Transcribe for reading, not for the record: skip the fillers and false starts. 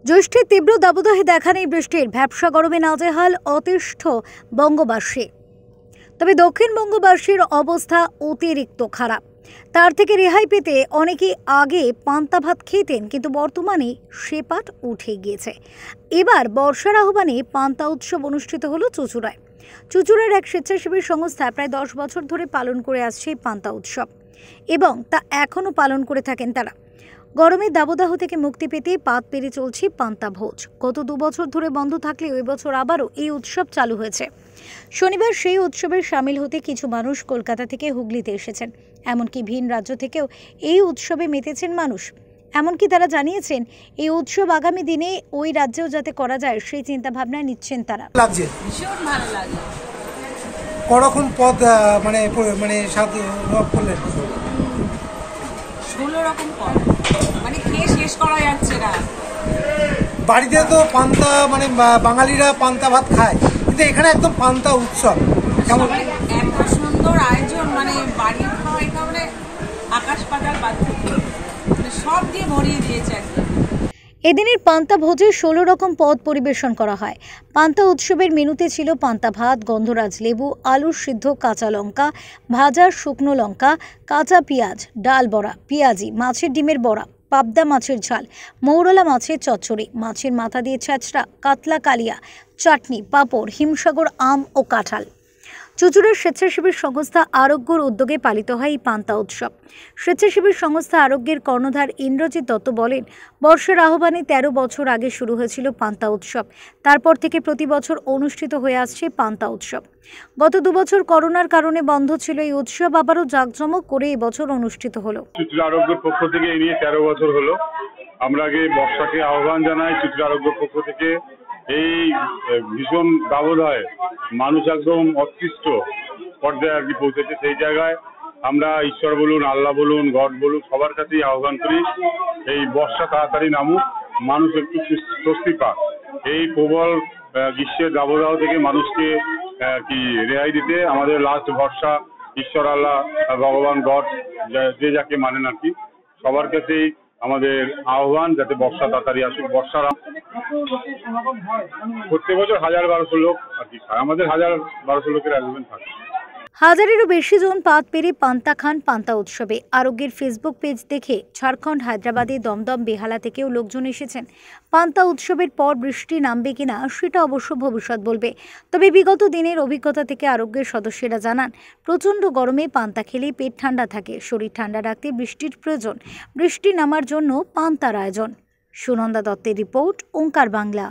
জ্যৈষ্ঠের তীব্র দাবদাহে দেখা নেই বৃষ্টির, ভ্যাপসা গরমে নাজেহাল অতিষ্ঠ বঙ্গবাসী। তবে দক্ষিণবঙ্গবাসীর অবস্থা অতিরিক্ত খারাপ। তার থেকে রেহাই পেতে অনেকেই আগে পান্তা ভাত খেতেন, কিন্তু বর্তমানে সে পাট উঠে গিয়েছে। এবার বর্ষার আহ্বানে পান্তা উৎসব অনুষ্ঠিত হলো চুঁচুড়ায়। চুঁচুড়ার এক স্বেচ্ছাসেবী সংস্থা প্রায় 10 বছর ধরে পালন করে আসছে পান্তা উৎসব, এবং তা এখনও পালন করে থাকেন তারা। গরমের দাবদাহ থেকে মুক্তি পেতে পাত পেরে চলছে পান্তা ভোজ। গত 2 বছর ধরে বন্ধ থাকলেও এবছর আবারও এই উৎসব চালু হয়েছে। শনিবার সেই উৎসবে সামিল হতে কিছু মানুষ কলকাতা থেকে হুগলিতে এসেছেন। এমনকি ভিন রাজ্য থেকেও এই উৎসবে মেতেছেন মানুষ। এমনকি তারা জানিয়েছেন এই উৎসব আগামী দিনে ওই রাজ্যেও যাতে করা যায় সেই চিন্তা ভাবনা নিচ্ছেন তারা। ভীষণ ভালো লাগে। করকম পদ মানে সাথে করলেন 16 রকম পদ, মানে খেয়ে শেষ করা যাচ্ছে না। বাড়িতে তো পান্তা বাঙালিরা পান্তা ভাত খায়, কিন্তু এখানে একদম পান্তা উৎসব। কেমন এত সুন্দর আয়োজন, মানে বাড়ির খাওয়া এটা মানে আকাশ পাতাল পার্থক্য, মানে সব দিয়ে ভরিয়ে দিয়েছে একদম। এদিনের পান্তা ভোজে 16 রকম পদ পরিবেশন করা হয়। পান্তা উৎসবের মেনুতে ছিল পান্তা ভাত, গন্ধরাজ লেবু, আলু সিদ্ধ, কাঁচা লঙ্কা ভাজা, শুকনো লঙ্কা, কাঁচা পেঁয়াজ, ডাল বড়া, পেঁয়াজি, মাছের ডিমের বড়া, পাবদা মাছের ঝাল, মৌরলা মাছের চচ্চড়ি, মাছের মাথা দিয়ে ছ্যাঁচড়া, কাতলা কালিয়া, চাটনি, পাঁপড়, হিমসাগর আম ও কাঁঠাল। চুঁচুড়ার স্বেচ্ছাসেবী সংস্থা আরোগ্যর উদ্যোগে পালিত হয় এই পান্তা উৎসব। স্বেচ্ছাসেবী সংস্থা আরোগ্যের কর্ণধার ইন্দ্রজিৎ দত্ত বলেন, বর্ষার আহ্বানে 13 বছর আগে শুরু হয়েছিল পান্তা উৎসব। তারপর থেকে প্রতি বছর অনুষ্ঠিত হয়ে আসছে পান্তা উৎসব। গত 2 বছর করোনার কারণে বন্ধ ছিল এই উৎসব, আবারও জাঁকজমক করে এবছর অনুষ্ঠিত হলো। চুঁচুড়া আরোগ্যের পক্ষ থেকে এই নিয়ে 13 বছর হলো। আমরা আগে বর্ষাকে আহ্বান জানাই। চুঁচুড়া আরোগ্যের পক্ষ থেকে এই ভীষণ দাবদাহে মানুষ একদম অতৃষ্ট পর্যায়ে আর কি পৌঁছেছে। সেই জায়গায় আমরা ঈশ্বর বলুন, আল্লাহ বলুন, গড বলুন, সবার কাছেই আহ্বান করি এই বর্ষা তাড়াতাড়ি নামুক, মানুষ একটু স্বস্তি পাক। এই প্রবল গ্রীষ্মের দাবদাহ থেকে মানুষকে কি রেহাই দিতে আমাদের লাস্ট ভরসা ঈশ্বর, আল্লাহ, ভগবান, গড, যে যাকে মানেন আর কি, সবার কাছেই আমাদের আহ্বান যাতে বর্ষা তাড়াতাড়ি আসুক। বর্ষার প্রত্যেক বছর 1000-1200 লোক আর কি খায়, আমাদের 1000-1200 লোকের অ্যারেঞ্জমেন্ট থাকে। হাজারেরও বেশি জন পাত পেরে পান্তা খান পান্তা উৎসবে। আরোগ্যের ফেসবুক পেজ দেখে ঝাড়খণ্ড, হায়দ্রাবাদে, দমদম, বেহালা থেকেও লোকজন এসেছেন। পান্তা উৎসবের পর বৃষ্টি নামবে কিনা সেটা অবশ্য ভবিষ্যৎ বলবে। তবে বিগত দিনের অভিজ্ঞতা থেকে আরোগ্যের সদস্যরা জানান, প্রচণ্ড গরমে পান্তা খেলেই পেট ঠান্ডা থাকে। শরীর ঠান্ডা রাখতে বৃষ্টির প্রয়োজন। বৃষ্টি নামার জন্য পান্তার আয়োজন। সুনন্দা দত্তের রিপোর্ট, ওঙ্কার বাংলা।